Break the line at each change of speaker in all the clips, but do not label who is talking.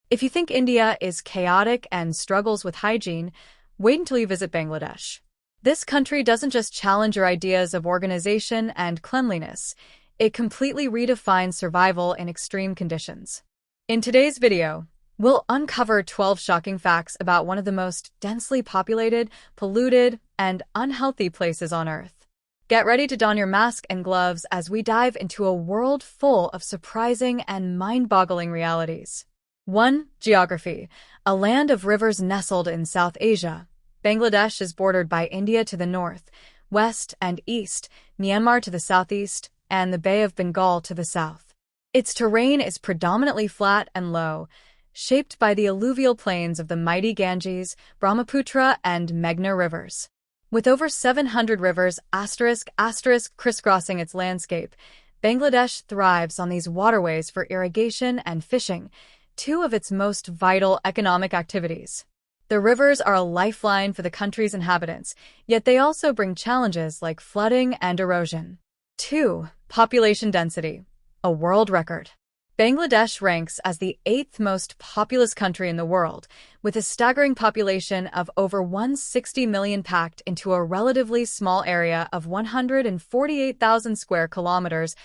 If you think India is chaotic and struggles with hygiene, wait until you visit Bangladesh. This country doesn't just challenge your ideas of organization and cleanliness, it completely redefines survival in extreme conditions. In today's video, we'll uncover 12 shocking facts about one of the most densely populated, polluted, and unhealthy places on Earth. Get ready to don your mask and gloves as we dive into a world full of surprising and mind-boggling realities. 1. Geography. A land of rivers nestled in South Asia. Bangladesh is bordered by India to the north, west, and east, Myanmar to the southeast, and the Bay of Bengal to the south. Its terrain is predominantly flat and low, shaped by the alluvial plains of the mighty Ganges, Brahmaputra, and Meghna rivers. With over 700 rivers crisscrossing its landscape, Bangladesh thrives on these waterways for irrigation and fishing, two of its most vital economic activities. The rivers are a lifeline for the country's inhabitants, yet they also bring challenges like flooding and erosion. 2. Population density. A world record. Bangladesh ranks as the 8th most populous country in the world, with a staggering population of over 160 million packed into a relatively small area of 148,000 square kilometers.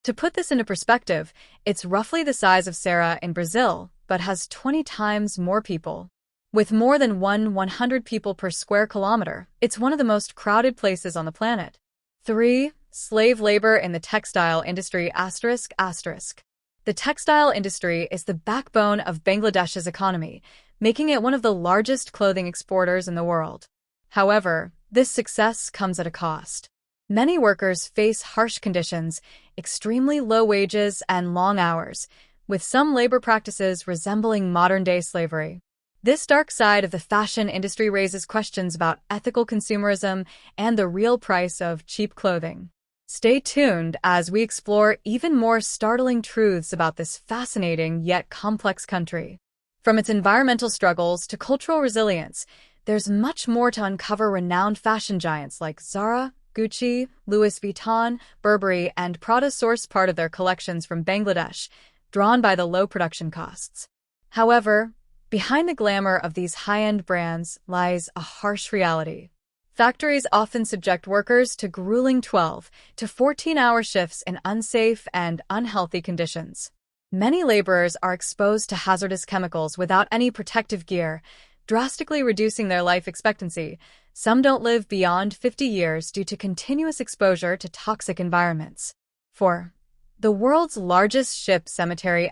To put this into perspective, it's roughly the size of Ceará in Brazil, but has 20 times more people. With more than 100 people per square kilometer, it's one of the most crowded places on the planet. 3. Slave labor in the textile industry. The textile industry is the backbone of Bangladesh's economy, making it one of the largest clothing exporters in the world. However, this success comes at a cost. Many workers face harsh conditions, extremely low wages, and long hours, with some labor practices resembling modern-day slavery. This dark side of the fashion industry raises questions about ethical consumerism and the real price of cheap clothing. Stay tuned as we explore even more startling truths about this fascinating yet complex country. From its environmental struggles to cultural resilience, there's much more to uncover. Renowned fashion giants like Zara, Gucci, Louis Vuitton, Burberry, and Prada source part of their collections from Bangladesh, drawn by the low production costs. However, behind the glamour of these high-end brands lies a harsh reality. Factories often subject workers to grueling 12 to 14-hour shifts in unsafe and unhealthy conditions. Many laborers are exposed to hazardous chemicals without any protective gear, drastically reducing their life expectancy. Some don't live beyond 50 years due to continuous exposure to toxic environments. 4. The world's largest ship cemetery.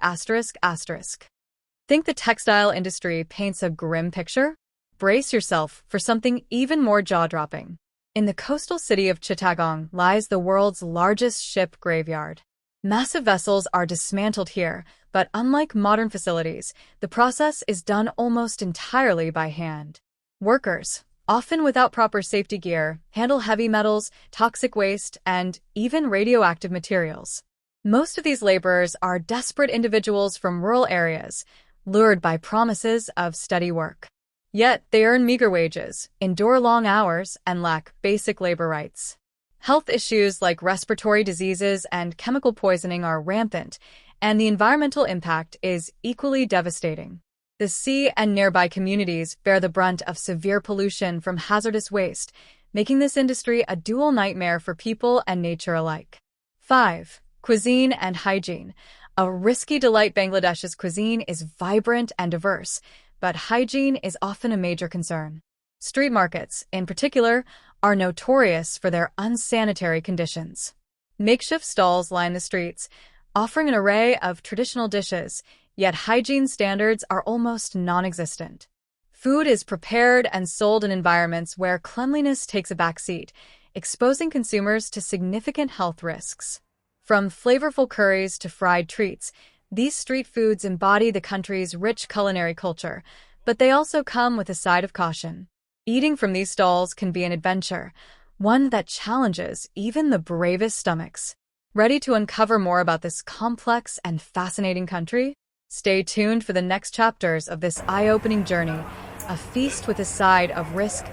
Think the textile industry paints a grim picture? Brace yourself for something even more jaw-dropping. In the coastal city of Chittagong lies the world's largest ship graveyard. Massive vessels are dismantled here, but unlike modern facilities, the process is done almost entirely by hand. Workers, often without proper safety gear, handle heavy metals, toxic waste, and even radioactive materials. Most of these laborers are desperate individuals from rural areas, lured by promises of steady work. Yet they earn meager wages, endure long hours, and lack basic labor rights. Health issues like respiratory diseases and chemical poisoning are rampant, and the environmental impact is equally devastating. The sea and nearby communities bear the brunt of severe pollution from hazardous waste, making this industry a dual nightmare for people and nature alike. 5. Cuisine and hygiene. A risky delight. Bangladesh's cuisine is vibrant and diverse, but hygiene is often a major concern. Street markets, in particular, are notorious for their unsanitary conditions. Makeshift stalls line the streets, offering an array of traditional dishes, yet hygiene standards are almost non-existent. Food is prepared and sold in environments where cleanliness takes a backseat, exposing consumers to significant health risks. From flavorful curries to fried treats, these street foods embody the country's rich culinary culture, but they also come with a side of caution. Eating from these stalls can be an adventure, one that challenges even the bravest stomachs. Ready to uncover more about this complex and fascinating country? Stay tuned for the next chapters of this eye-opening journey, a feast with a side of risk.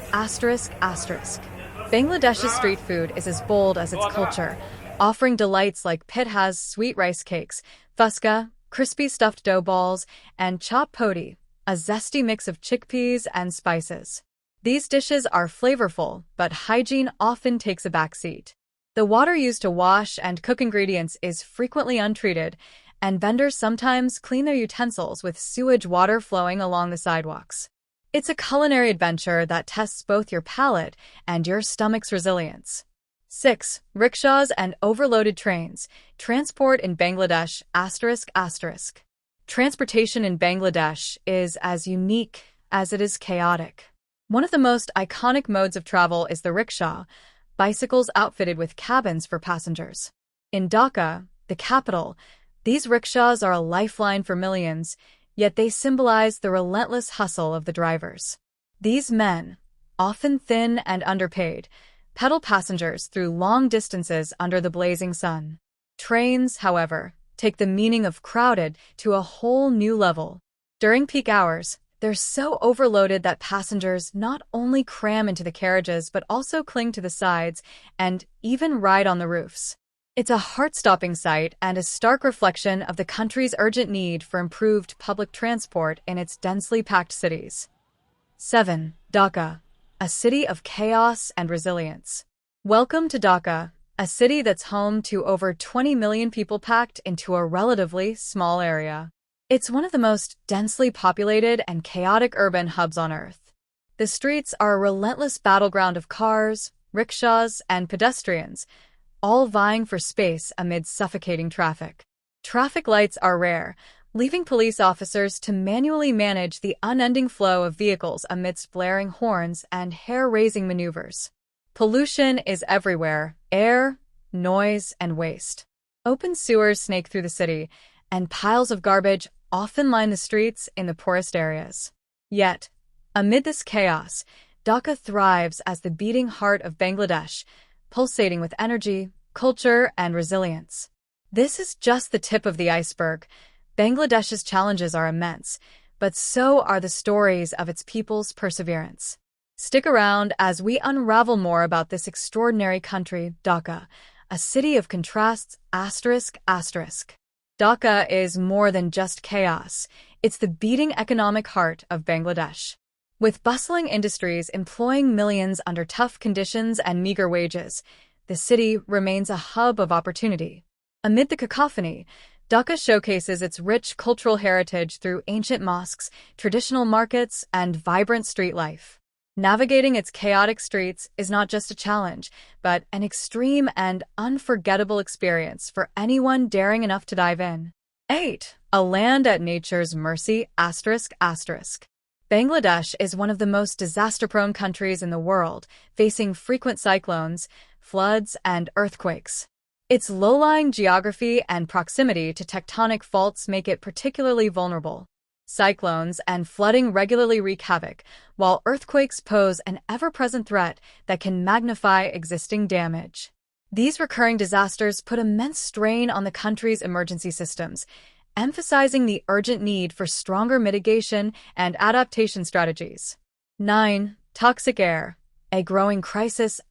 Bangladesh's street food is as bold as its culture, offering delights like pitha's sweet rice cakes, fuska, crispy stuffed dough balls, and chop podi, a zesty mix of chickpeas and spices. These dishes are flavorful, but hygiene often takes a backseat. The water used to wash and cook ingredients is frequently untreated, and vendors sometimes clean their utensils with sewage water flowing along the sidewalks. It's a culinary adventure that tests both your palate and your stomach's resilience. 6. Rickshaws and overloaded trains. Transport in Bangladesh ***. Transportation in Bangladesh is as unique as it is chaotic. One of the most iconic modes of travel is the rickshaw, bicycles outfitted with cabins for passengers. In Dhaka, the capital, these rickshaws are a lifeline for millions, yet they symbolize the relentless hustle of the drivers. These men, often thin and underpaid, pedal passengers through long distances under the blazing sun. Trains, however, take the meaning of crowded to a whole new level. During peak hours, they're so overloaded that passengers not only cram into the carriages but also cling to the sides and even ride on the roofs. It's a heart-stopping sight and a stark reflection of the country's urgent need for improved public transport in its densely packed cities. 7. Dhaka, a city of chaos and resilience. Welcome to Dhaka, a city that's home to over 20 million people packed into a relatively small area. It's one of the most densely populated and chaotic urban hubs on Earth. The streets are a relentless battleground of cars, rickshaws, and pedestrians, all vying for space amid suffocating traffic. Traffic lights are rare, leaving police officers to manually manage the unending flow of vehicles amidst blaring horns and hair-raising maneuvers. Pollution is everywhere: air, noise, and waste. Open sewers snake through the city, and piles of garbage often line the streets in the poorest areas. Yet, amid this chaos, Dhaka thrives as the beating heart of Bangladesh, pulsating with energy, culture, and resilience. This is just the tip of the iceberg. Bangladesh's challenges are immense, but so are the stories of its people's perseverance. Stick around as we unravel more about this extraordinary country, Dhaka, a city of contrasts ***. Dhaka is more than just chaos. It's the beating economic heart of Bangladesh. With bustling industries employing millions under tough conditions and meager wages, the city remains a hub of opportunity. Amid the cacophony, Dhaka showcases its rich cultural heritage through ancient mosques, traditional markets, and vibrant street life. Navigating its chaotic streets is not just a challenge, but an extreme and unforgettable experience for anyone daring enough to dive in. 8. A land at nature's mercy ***. Bangladesh is one of the most disaster-prone countries in the world, facing frequent cyclones, floods, and earthquakes. Its low-lying geography and proximity to tectonic faults make it particularly vulnerable. Cyclones and flooding regularly wreak havoc, while earthquakes pose an ever-present threat that can magnify existing damage. These recurring disasters put immense strain on the country's emergency systems, emphasizing the urgent need for stronger mitigation and adaptation strategies. 9. Toxic air, a growing crisis ***.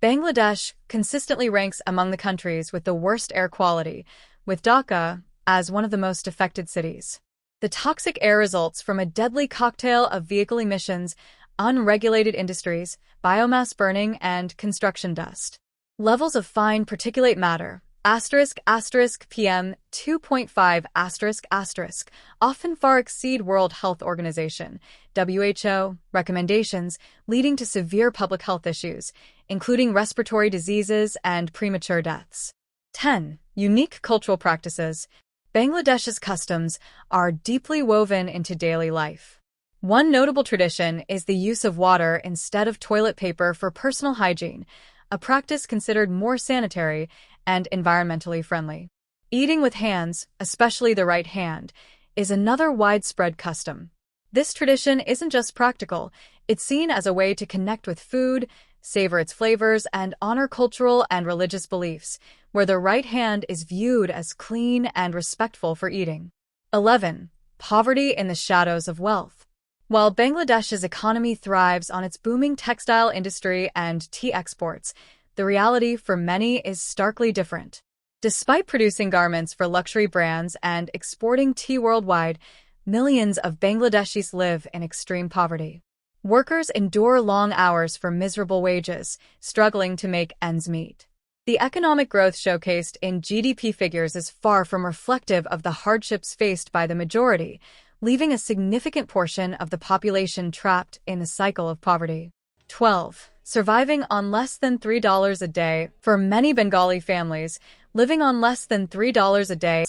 Bangladesh consistently ranks among the countries with the worst air quality, with Dhaka as one of the most affected cities. The toxic air results from a deadly cocktail of vehicle emissions, unregulated industries, biomass burning, and construction dust. Levels of fine particulate matter **PM 2.5**, often far exceed World Health Organization (WHO) recommendations, leading to severe public health issues, including respiratory diseases and premature deaths. 10. Unique cultural practices. Bangladesh's customs are deeply woven into daily life. One notable tradition is the use of water instead of toilet paper for personal hygiene, a practice considered more sanitary and environmentally friendly. Eating with hands, especially the right hand, is another widespread custom. This tradition isn't just practical, it's seen as a way to connect with food, savor its flavors, and honor cultural and religious beliefs, where the right hand is viewed as clean and respectful for eating. 11. Poverty in the shadows of wealth. While Bangladesh's economy thrives on its booming textile industry and tea exports, the reality for many is starkly different. Despite producing garments for luxury brands and exporting tea worldwide, millions of Bangladeshis live in extreme poverty. Workers endure long hours for miserable wages, struggling to make ends meet. The economic growth showcased in GDP figures is far from reflective of the hardships faced by the majority, leaving a significant portion of the population trapped in the cycle of poverty. 12. Surviving on less than $3 a day. For many Bengali families, living on less than $3 a day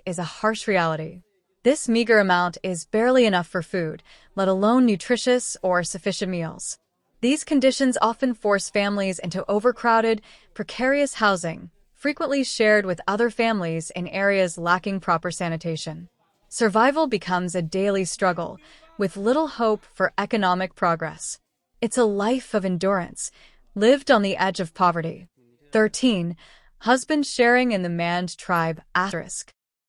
is a harsh reality. This meager amount is barely enough for food, let alone nutritious or sufficient meals. These conditions often force families into overcrowded, precarious housing, frequently shared with other families in areas lacking proper sanitation. Survival becomes a daily struggle, with little hope for economic progress. It's a life of endurance, lived on the edge of poverty. 13. Husband sharing in the Mand tribe.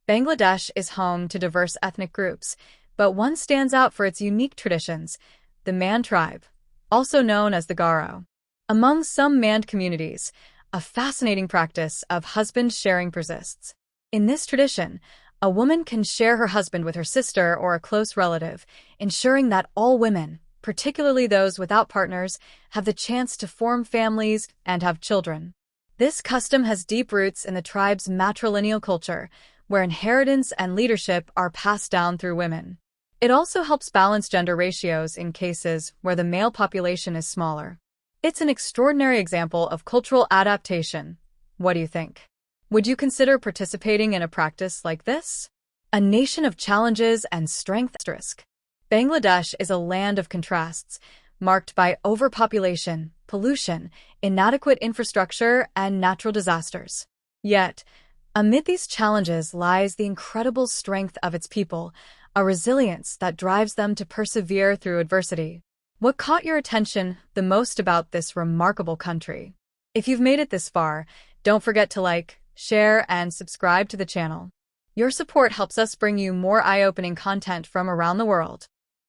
Bangladesh is home to diverse ethnic groups, but one stands out for its unique traditions, the Mand tribe, also known as the Garo. Among some Mand communities, a fascinating practice of husband sharing persists. In this tradition, a woman can share her husband with her sister or a close relative, ensuring that all women, particularly those without partners, have the chance to form families and have children. This custom has deep roots in the tribe's matrilineal culture, where inheritance and leadership are passed down through women. It also helps balance gender ratios in cases where the male population is smaller. It's an extraordinary example of cultural adaptation. What do you think? Would you consider participating in a practice like this? A nation of challenges and strength. Bangladesh is a land of contrasts, marked by overpopulation, pollution, inadequate infrastructure, and natural disasters. Yet, amid these challenges lies the incredible strength of its people, a resilience that drives them to persevere through adversity. What caught your attention the most about this remarkable country? If you've made it this far, don't forget to like, share, and subscribe to the channel. Your support helps us bring you more eye-opening content from around the world.